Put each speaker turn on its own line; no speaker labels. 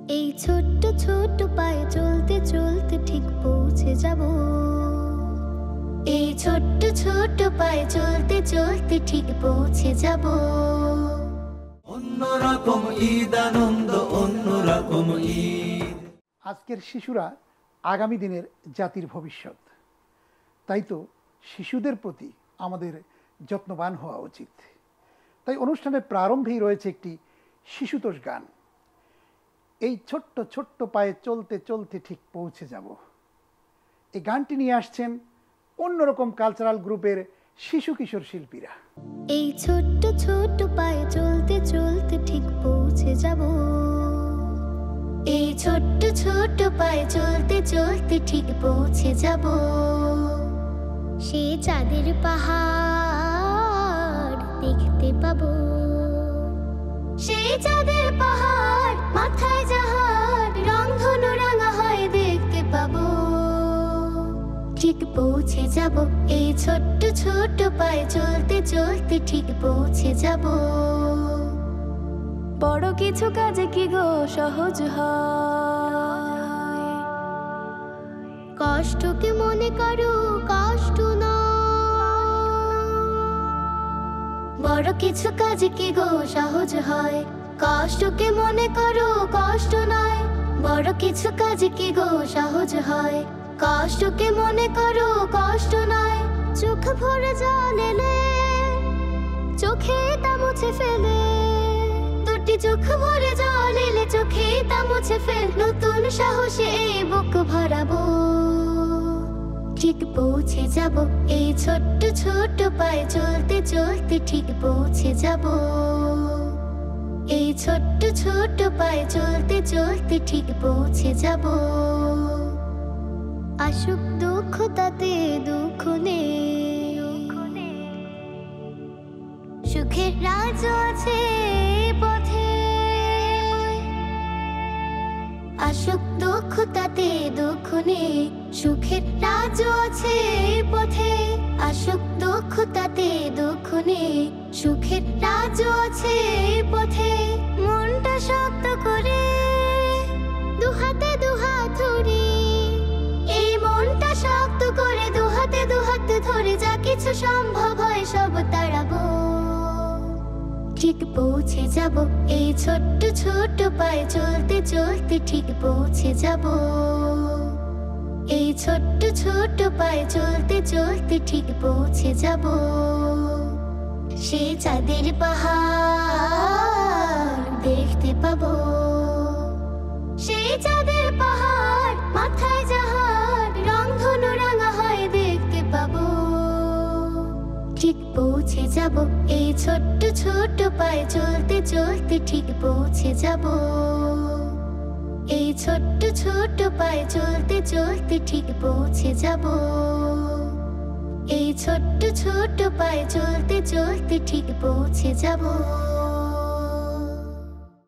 এই ছোট্ট ছোট্ট পায়ে চলতে চলতে ঠিক পৌঁছে যাব। এই ছোট্ট ছোট্ট পায়ে চলতে চলতে ঠিক পৌঁছে যাব।
অন্যরকম ঈদ আনন্দ, অন্যরকম ঈদ।
আজকের শিশুরা আগামী দিনের জাতির ভবিষ্যৎ। তাই তো শিশুদের প্রতি আমাদের যত্নবান হওয়া উচিত। তাই অনুষ্ঠানের প্রারম্ভেই রয়েছে একটি শিশুতোষ গান। এই ছোট্ট ছোট্ট পায়ে চলতে চলতে ঠিক পৌঁছে যাব। এই গানটি নিয়ে আসছেন অন্যরকম কালচারাল গ্রুপের শিশু কিশোর শিল্পীরা।
এই ছোট্ট ছোট্ট পায়ে চলতে চলতে ঠিক পৌঁছে যাব। এই ছোট্ট ছোট্ট পায়ে চলতে চলতে ঠিক পৌঁছে যাব। সে চাঁদের পাহাড় দেখতে পাবো। সেই চাঁদের পাহাড় মাথায় জাহাজ রংধনু রাঙা হয় দেখতে পাবো। ঠিক পৌঁছে যাব। এই ছোট্ট ছোট্ট পায়ে চলতে চলতে ঠিক পৌঁছে যাব। বড় কিছু কাজে কি গো সহজ হয়? কষ্টকে মনে করো কষ্ট নয়। বড় কিছু কাজে কি গো সহজ হয়? কষ্টকে মনে করো কষ্ট নয়। বড় কিছু কাজে কি গো সহজ হয়? কষ্টকে মনে করো কষ্ট নয়। চোখ ভরে জল এলে চোখে তা মুছে ফেলে। দুটি চোখ ভরে জল এলে চোখে তা মুছে ফেল। নতুন সাহসে এই বুক ভরাবো। ঠিক পৌঁছে যাব। এই ছোট্ট ছোট্ট পায়ে চলতে চলতে ঠিক পৌঁছে যাব। এই ছোট্ট ছোট্ট পায়ে চলতে চলতে ঠিক পৌঁছে যাব। আসুক দুঃখ তাতে দুঃখ নেই। সুখের রাজ আছে পথে। আসুক দুঃখ তাতে দুঃখ নেই। সুখের রাজ আছে পথে। আসুক দুঃখ তাতে দুঃখ নেই। সুখের রাজ আছে পথে। মনটা শক্ত করে দুহাতে দুহাত ধরে। এই মনটা শক্ত করে দুহাতে দুহাত ধরে যা কিছু সম্ভব হয় সব তাড়াবো। ঠিক পৌঁছে যাব। এই ছোট্ট ছোট্ট পায়ে চলতে চলতে ঠিক পৌঁছে যাব। এই ছোট্ট ছোট্ট পায়ে চলতে চলতে ঠিক পৌঁছে যাব। সেই চাঁদের পাহাড় দেখতে পাবো। সেই চাঁদের পাহাড় মাথায় জাহাজ রংধনু রাঙা হয় দেখতে পাবো। ঠিক পৌঁছে যাব। এই ছোট্ট ছোট্ট পায়ে চলতে চলতে ঠিক পৌঁছে যাব। এই ছোট্ট ছোট্ট পায়ে চলতে চলতে ঠিক পৌঁছে যাব। এই ছোট্ট ছোট্ট পায়ে চলতে চলতে ঠিক পৌঁছে যাব।